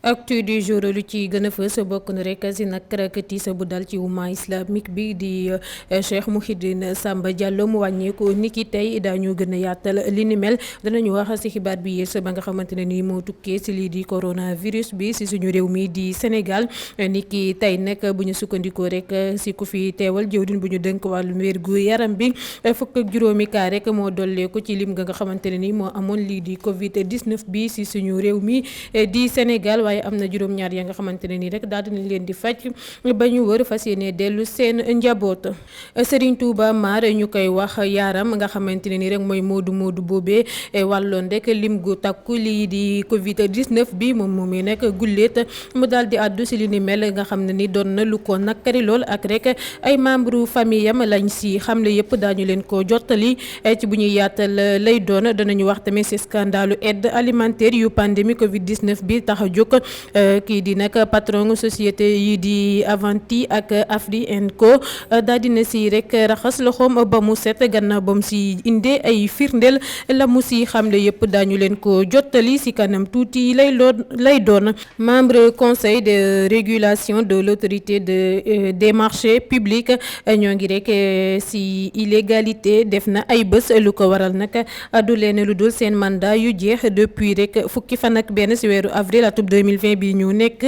actu du jour lu ci gën a fës bokk na rek si nag tiis bu dal ci umma islamique bi di Cheikh Mouhidine Samba Diallo mu wàññeeku niki tey daañu gën a yaatal li ni mel danañu wax si xibaar bi yées ba nga xamante ne ni moo tukkee si lii di coronavirus bi si suñu réew mi di Sénégal niki tey nag bu ñu sukkandikoo rek si ku fi teewal jëwriñ bu ñu dënk wàllum wérgu yaram bi fukk ak juróomi kaa rek moo dolleeku ci lim nga xamante ne ni moo amoon lii di Covid 19 bi si suñu réew mi di Sénégal. waaye am na juróom-ñaar ya nga xamante ne nii rek daal dinañ leen di faj ba ñu wër fas yéene dellu seen njaboot Serigne Touba Mar ñu koy wax yaaram nga xamante ne nii rek mooy moodu boobee wàlloon rek lim gu takku lii di Covid 19 bi moom moomee nag gulleet mu daal di àddu si li ni mel nga xam ne ni doon na lu ko nakkari lool ak rek ay membre famille am lañ si xamle yëpp daañu leen ko jottali ci bu ñuy yaatal lay doon danañu wax tamit si scandalu aide alimentaire yu pandémie Covid 19 bi tax a jóg kii di nag patron société yi di Avanti ak Afri & Co daal dina si rek raxas loxoom ba mu set gannaaw ba mu si indee ay firndeel la mu si xamle yëpp daañu leen ko jottali si kanam tuuti lay doon membre conseil de régulation de l'autorité des marchés publics ñoo ngi rek si illégalité def na ay bés lu ko waral nag du leen lu dul seen mandat yu jeex depuis rek fukki fan ak benn si weeru avril atum 2020 bi ñu nekk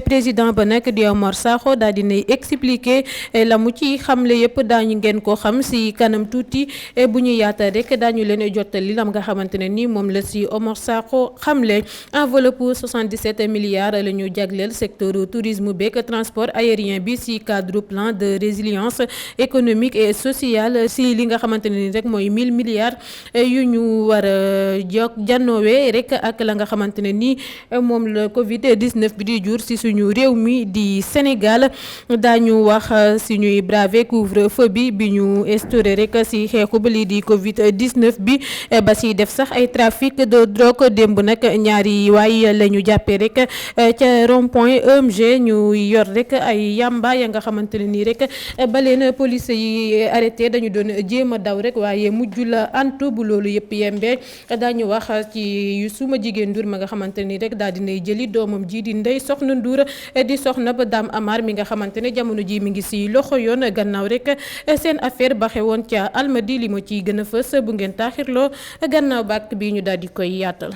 président ba nag di Omar Sakho daal dinay expliquer la mu ci xamle yëpp daañu ngeen ko xam si kanam tuuti bu ñu yaata rek daañu leen jottali lam nga xamante ne ni moom la si Omar Sakho xamle enveloppe pour 77 milliards la ñu jagleel secteur tourisme beeg transport aérien bi si cadre plan de résilience économique et sociale si li nga xamante ne ni rek mooy 1000 milliards yu ñu war a janoowee rek ak la nga xamante ne ni moom la Covid 19 bi di jur ci suñu réew mi di Sénégal daañu wax suñuy braver couvre-feu bi ñu instauré rek ci xeexu ba lii di Covid 19 bi ba ci def sax ay trafic de drogue démb nag ñaari waay la ñu jàppee rek ca rond-point EMG ñu yor rek ay yamba ya nga xamante ne nii rek ba leen police yi arrêté dañu doon jéem a daw rek waaye mujj la antu bu loolu yëpp yembe daañu wax ci suma jigéen Ndour ma nga xamante ni rek daal dinay jëli doomam ji di Ndeye Soxna Ndour di soxna ba Dame Amar mi nga xamante ne jamono ji mi ngi si loxo yoon gannaaw rek seen affaire ba xewoon ca Almadi li ma ciy gën a fës bu ngeen taaxirloo gannaaw bàkk bi ñu daal di koy yaatal.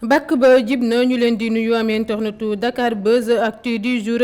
bàkk ba jib na ñu leen di nuyu am internetu Dakar Buzz actu du jour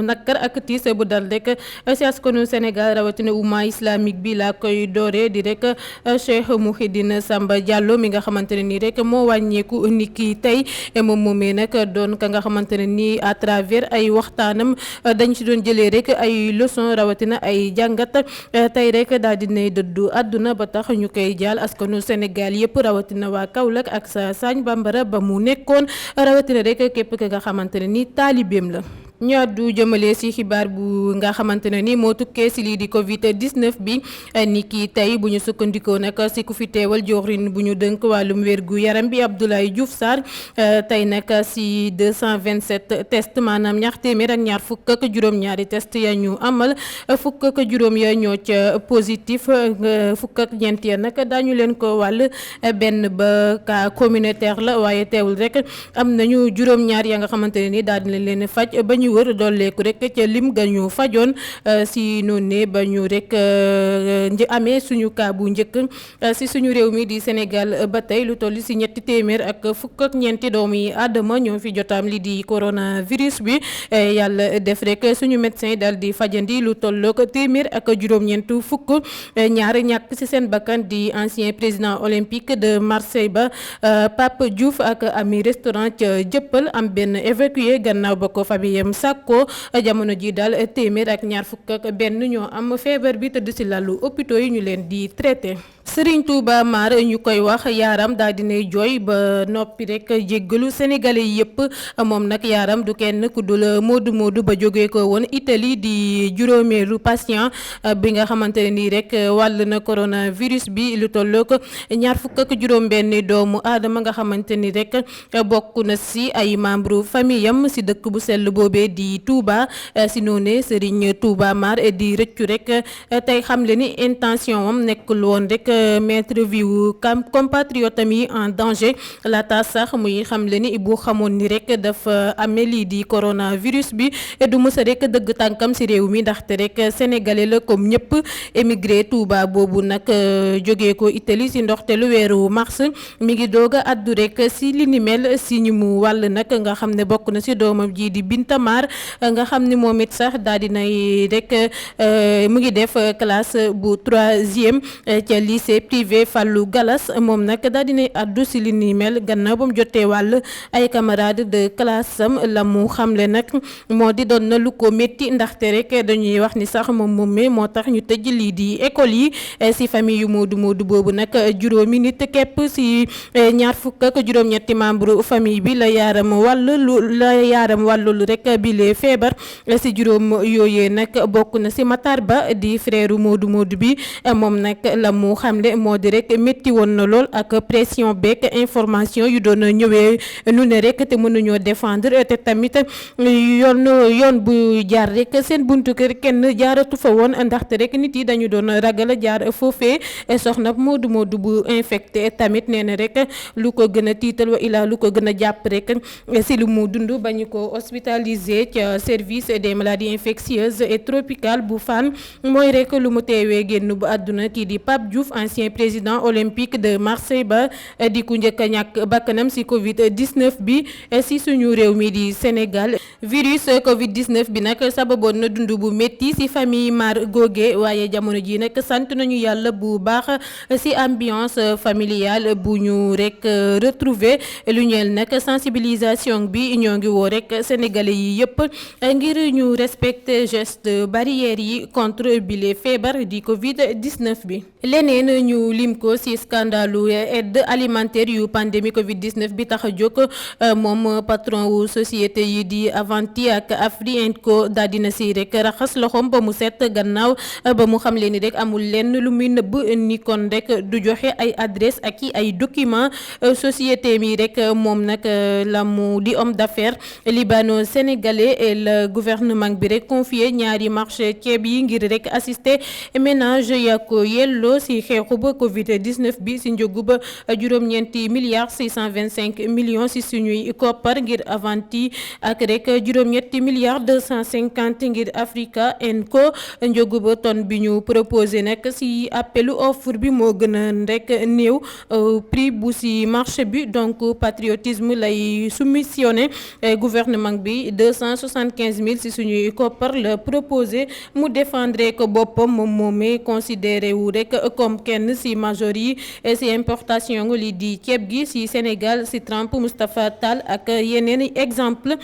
nakkar ak tiis bu dal rek si askanu Sénégal rawatina umma islamique bi laa koy dooree di rek Cheikh Mouhidine Samba Diallo mi nga xamante ne nii rek moo wàññeeku niki tey moom moomee nag doon ka nga xamante ne nii à travers ay waxtaanam dañ si doon jëlee rek ay leçon rawatina ay jàngat tey rek daal dinay dëddu àdduna ba tax ñu koy jaal askanu Sénégal yëpp rawatina waa Kaolack ak sa Sagne Bambara ba mu nekkoon rawatina rek képp ka nga xamante ne ni taalibeem la. ñu àddu jëmale ci xibaar bu nga xamante ne ni moo tukkee ci lii di Covid 19 bi ni ki tey bu ñu sukkandikoo nag ci ku fi teewal jawriñ bu ñu dënk wàllum wérgu yaram bi Abdoulaye Diouf Sarr tey nag ci 227 test maanaam ñaar téeméer ak ñaar fukk ak juróom-ñaari test ya ñu amal fukk ak juróom ya ñoo ca positif fukk ak ñeent ya nag daañu leen ko wàll benn ba cas communautaire la waaye teewul rek am nañu juróom-ñaar ya nga xamante ne ni daal dina leen faj ba ñu wër dooleeku rek ca lim ga ñu fajoon si noonu ne ba ñu rek amee suñu cas bu njëkk si suñu réew mi di Sénégal ba tey lu toll si ñetti téeméer ak fukk ak ñeenti doomi aadama ñoo fi jotaam li di coronavirus bi yàlla def rek suñu médecin dal di fajandi lu tollook téeméer ak juróom-ñeent fukk ñaar ñàkk si seen bakkan di ancien président olympique de Marseille ba Pape Diouf ak ami restaurant ca Jëppal am benn évacué gannaaw ba ko famille sàkko jamono ji daal téeméer ak ñaar fukk ak benn ñoo am feebar bi tëdd ci lalu hôpitaux yi ñu leen di traité. Serigne Touba Mar ñu koy wax yaaram daal dinay jooy ba noppi rek jéggalu sénégalais yëpp moom nag yaaram du kenn ku dul moodu ba jógee ko woon Italie di juróomeelu patient bi nga xamante ne nii rek wàll na coronavirus bi lu tolloo ko ñaar fukk ak juróom benn doomu aadama nga xamante ni rek bokk na ci ay membre famille am ci dëkk bu sell boobee di Touba ci noonu Serigne Touba Mar di rëccu rek tey xamle ni intention am nekkul woon rek mettre vie wu compatriotam yi en danger laata sax muy xamle ni bu xamoon ni rek dafa amee lii di coronavirus bi du mësa rek dëgg tànkam ci réew mi ndaxte rek sénégalais la comme ñëpp émigré Touba boobu nag jógee ko Italie ci ndoxteelu weeru mars mi ngi doog a addu rek ci li ni mel ci ñi mu wàll nag nga xam ne bokk na ci doomam ji di Binta Mar nga xam ni moom it sax daal dinay rek mu ngi def classe bu 3e ca lycée privé Fallou Galas moom nag daal dinay addu ci li ni mel gannaaw ba mu jotee wàll ay camarades de classe am la mu xamle nag moo di doon na lu ko métti ndaxte rek dañuy wax ni sax moom moomee moo tax ñu tëj lii di école yi ci famille yu Modou Modou boobu nag juróomi nit képp ci ñaar fukk ak juróom-ñetti membre famille bi la yaaram wàllul rek bi lee feebar ci juróom yooyee nag bokk na ci Matar Ba di frère Modou Modou bi moom nag la mu xamle moo di rek métti woon na lool ak pression beeg information yu doon ñëwee nu ne rek te mënuñoo défendre te tamit yoon bu jaar rek seen buntu kër kenn jaaratu fa woon ndaxte rek nit yi dañu doon ragal jaar foofee soxna Modou Modou bu infecté tamit nee na rek lu ko gën a tiital wa ilaa lu ko gën a jàpp rek ci lu mu dund ba ñu ko hospitalisé ca service des maladies infectieuses et tropicales bu Fann mooy rek lu mu teewee génn bu àdduna kii di Pape Diouf ancien président olympique de Marseille ba di ku njëkk a ñàkk bakkanam ci Covid 19 bi ci suñu réew mi di Sénégal virus Covid 19 bi nag sababoon na dund bu métti ci famille Mar Goge waaye jamono ji nag sant nañu yàlla bu baax ci ambiance familiale bu ñu rek retrouver lu ñeel nag sensibilisation bi ñoo ngi woo rek sénégalais yi yëpp ngir ñu respecter gestes barrières yi contre bile feebar di Covid 19 bi. leneen ñu lim ko ci scandalu aide alimentaire yu pandémie Covid 19 bi tax a jóg moom patron wu société yi di Avanti ak Afrienco daal dina ci rek raxas loxoom ba mu set gannaaw ba mu xam leen ni rek amul lenn lu muy nëbb ni kon rek du joxe ay adresse ak i ay document société mi rek moom nag la mu di homme d'affaires libano-sénégalais et le gouvernement bi rek confié ñaari marché ceeb yi ngir rek assister ménage ya ko yelloo ci xeexu ba Covid 19 bi ci njëgu ba juróom-ñeenti milliards 625 millions ci suñuy koppar ngir Avanti ak rek juróom-ñetti milliards 250 ngir Africa Co njëgu ba tonne bi ñu proposé nag ci appelu offre bi moo gën a rek néew prix bu ci marché bi donc patriotisme lay soumissionné gouvernement bi 275 000 ci suñuy koppar la proposé mu défendre ko boppam moom moomee considéré wu rek comme kenn ci major yi ci importation li di ceeb gi ci Sénégal ci Trump Moustapha Tall ak yeneen exemple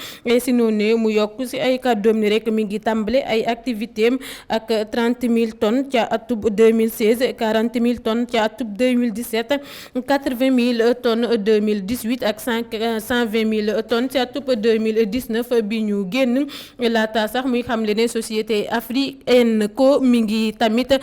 ci noonu mu yokk ci ay kàddoom ni rek mi ngi tàmbale ay activité am ak 30 000 tonnes ca atub 2016 40 000 tonnes ca atub 2017 80 000 tonnes 2018 ak 120 000 tonnes ca atub 2019 bi ñu génn laata sax muy xamle ne société Africaine Co mi ngi tamit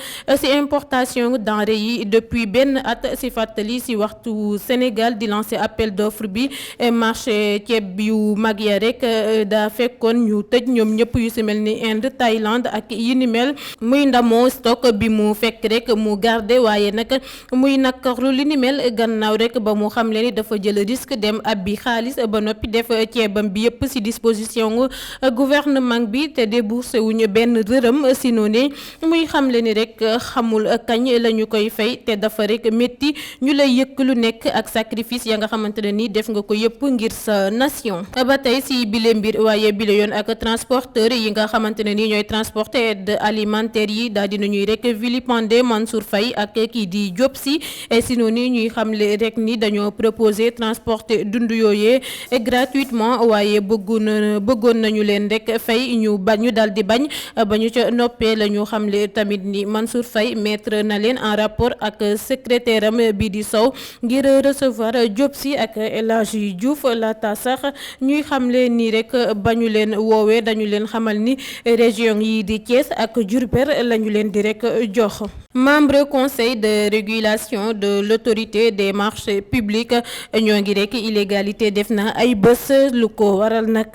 ci importation denrée yi depuis benn at ci fàttali ci waxtu Sénégal di lancer appel d'offre bi marché ceeb yu mag ya rek daa fekkoon ñu tëj ñoom ñëpp yu ci mel ni Inde Thaïlande ak yi ni mel muy ndamoo stock bi mu fekk rek mu garder waaye nag muy nakarlu li ni mel gannaaw rek ba mu xamle ni dafa jël risque dem abbi xaalis ba noppi def ceebam bi yëpp ci disposition gouvernement bi te déboursé wuñu benn dërëm ci noonu muy xamle ni rek xamul kañ la ñu koy fay te dafa rek métti ñu lay yëkk lu nekk ak sacrifice ya nga xamante ne ni def nga ko yëpp ngir sa nation ba tey ci bile mbir waaye bile yoon ak transporteur yi nga xamante ne ni ñooy transporter aide alimentaire yi daal dina ñuy rek vilipender Mansour Faye ak kii di Diop Sy si noonu ñuy xamle rek ni dañoo proposer transporter dund yooyee gratuitement waaye bëggoon nañu leen rek fay ñu dal di bañ ba ñu ca noppee la ñu xamle tamit ni Mansour Faye mettre na leen en rapport ak secrétaire am bi di Sow ngir recevoir Diop Sy ak El Hadji Diouf laata sax ñuy xamle ni rek bañu leen woowee dañu leen xamal ni région yi di Thiès ak Diourbel lañu leen di rek jox. membre conseil de régulation de l'autorité des marchés publics ñoo ngi rek illégalité def na ay bés lu ko waral nag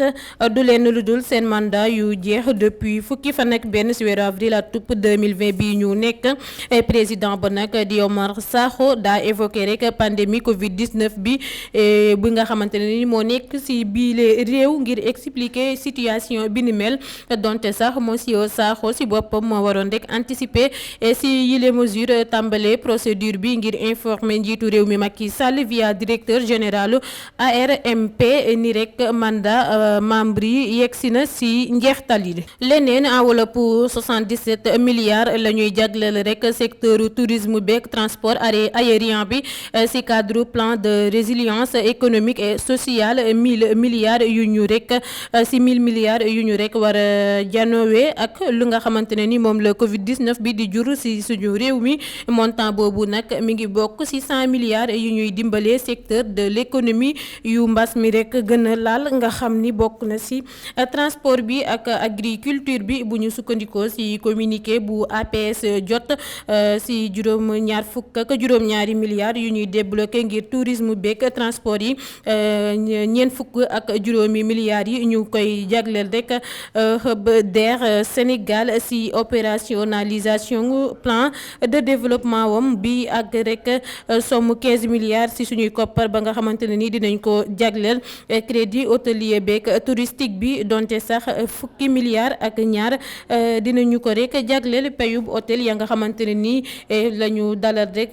du leen lu dul seen mandat yu jeex depuis fukki fan ak benn ci weeru avril atub 2020 bi ñu nekk président ba nag di Omar Sakho daa évoqué rek pandémie Covid 19 bi nga xamante ne ni moo nekk si biile réew ngir expliquer situation bi ni mel donte sax monsieur Sakho si boppam moo waroon rek anticiper si yile mesure tàmbale procédure bi ngir informer njiitu réew mi Macky Sall via directeur général ARMP ni rek mandat membre yi yegsi na si njeextal yi. leneen enveloppe 77 milliards la ñuy jagleel rek secteur tourisme beeg transport aérien bi si cadre plan de résilience économique et sociale 1000 milliards yu ñu rek si 1000 milliards yu ñu rek war a janowee ak lu nga xamante ne ni moom la Covid 19 bi di jur si suñu réew mi montant boobu nag mi ngi bokk si 100 milliards yu ñuy dimbalee secteur de l'économie yu mbas mi rek gën a laal nga xam ni bokk na si transport bi ak agriculture bi bu ñu sukkandikoo si communiqué bu APS jot si juróom-ñaari milliards yu ñuy débloqué ngir tourisme beeg transport yi ñeent fukk ak juróomi milliards yi ñu koy jagleel rek hub DER Sénégal si opérationnalisation plan de développement wam bi ak rek somme 15 milliards si suñuy koppar ba nga xamante ne ni dinañ ko jagleel crédit hôtelier beeg touristique bi donte sax fukki milliards ak ñaar dinañu ko rek jagleel payub hôtel ya nga xamante ne ni la ñu dalal rek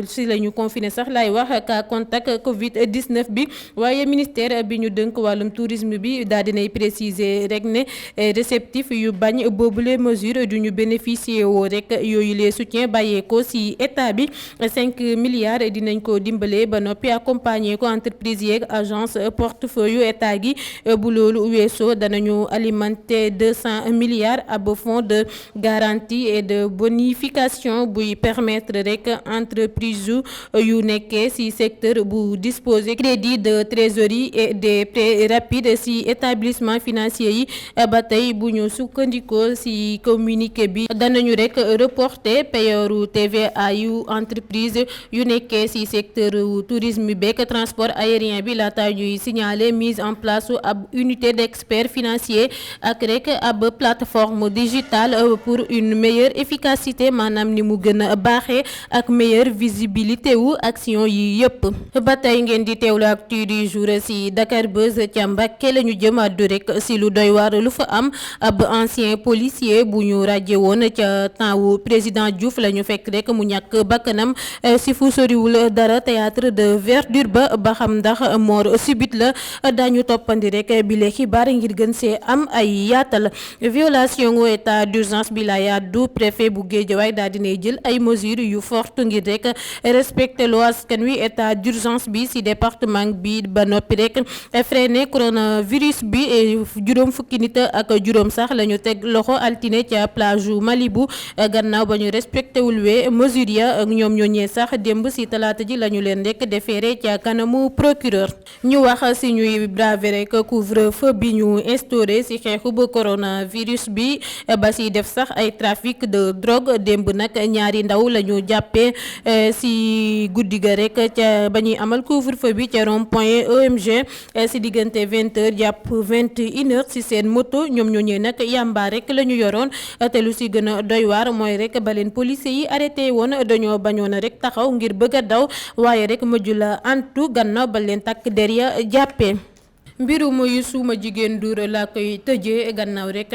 si la ñu confiné sax laay wax cas contact Covid 19 bi waaye ministère bi ñu dënk wàllum tourisme bi daal dinay préciser rek ne réceptif yu bañ boobule mesure du ñu bénéficier woo rek yooyu les soutiens bàyyeeko si état bi 5 milliards dinañ ko dimbale ba noppi accompagner ko entreprise yeeg agence portefeuille yu état gi bu loolu weesoo danañu alimenter 200 milliards ab fonds de garantie et de bonification buy permettre rek entreprise yu nekkee ci secteur bu disposer crédit de trésorerie et des prêts rapides ci établissement financier yi ba tey bu ñu sukkandikoo ci communiqué bi danañu rek reporter payooru TVA yu entreprise yu nekkee ci secteur tourisme beeg transport aérien bi laata ñuy signaler mise en place ab unité d'experts financiers ak rek ab plateforme digitale pour une meilleure efficacité maanaam ni mu gën a baaxee ak meilleure visibilité wu action yi yëpp. ba tey ngeen di teewlu actu du jour ci Dakar Buzz ca Mbàkke la ñu jëm àddu rek ci lu doy waar lu fa am ab ancien policier bu ñu ràjje woon ca temps wu président Diouf la ñu fekk rek mu ñàkk bakkanam ci fu soriwul dara théâtre de verdure ba xam ndax mort subite la dañu toppandi rek bi le xibaar ngir gën see am ay yaatal violation wu état d'urgence bi la yàddu préfet bu Guédiawaye daal dinay jël ay mesures yu forte ngir rek respecter loi askan wi état d'urgence bi ci département bi ba noppi rek freiner coronavirus bi juróom fukki nit ak juróom sax la ñu teg loxo altine ca plage Malibu gannaaw ba ñu respecté wul wee mesures ya ñoom ñooñee sax démb ci talaata ji la ñu leen rek déféré ca kanamu procureur ñu wax ci ñuy braver rek couvre-feu bi ñu instauré ci xeexu ba coronavirus bi ba ci def sax ay trafic de drogue démb nag ñaari ndaw la ñu jàppee ci guddi ga rek ca ba ñuy amal couvre-feu bi ca rond-point EMG ci diggante 20h jàpp 21h ci seen moto ñoom ñooñee nag yàmbaa rek la ñu yoroon te lu ci gën a doy waar mooy rek ba leen policiers yi arrêté woon dañoo bañoon rek taxaw ngir bëgg a daw waaye rek mujj la antu gannaaw ba leen takk der ya jàppee. mbirum Youssou Madjiguène Ndour laa koy tëjee gannaaw rek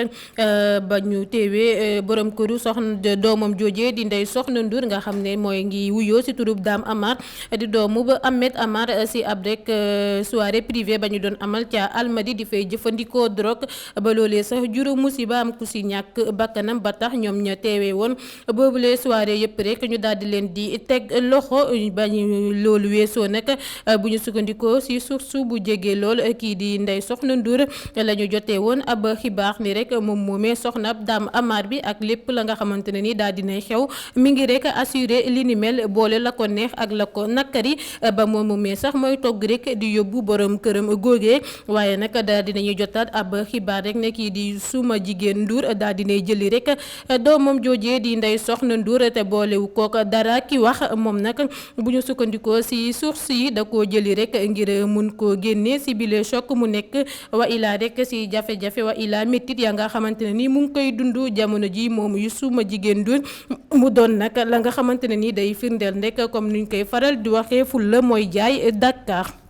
ba ñu teewee borom këru soxna doomam jooje di Ndeye Soxna Ndour nga xam ne mooy ngi wuyoo ci turub Dame Amar di doomu ba Ahmed Amar ci ab rek soirée privée ba ñu doon amal ca Almadi di fay jëfandikoo drogue ba loolee sax juróom musiba am ku ci ñàkk bakkanam ba tax ñoom ña teewee woon boobule soirée yëpp rek ñu daal di leen di teg loxo ba ñu loolu weesoo nag bu ñu sukkandikoo ci source bu jege lool kii di Ndeye Soxna Ndour la ñu jotee woon ab xibaar ni rek moom moomee soxna Dame Amar bi ak lépp la nga xamante ne ni daal dinay xew mi ngi rek assuré li ni mel boole la ko neex ak la ko nakari ba moom moomee sax mooy togg rek di yóbbu borom këram góogee waaye nag daal dinañuy jotaat ab xibaar rek ne kii di Youssou Madjiguène Ndour daal dinay jëli rek doomam joojee di Ndeye Soxna Ndour te boolewu kook dara ki wax moom nag bu ñu sukkandikoo ci source yi da koo jëli rek ngir mun koo génnee ci bile choc mu nekk wa ilaa rek si jafe-jafe wa ilaa méttit yaa nga xamante ne ni mu ngi koy dund jamono ji moom Youssou Madjiguène Ndour mu doon nag la nga xamante ne ni day firndeel rek comme niñ koy faral di waxee ful la mooy jaay Dakar.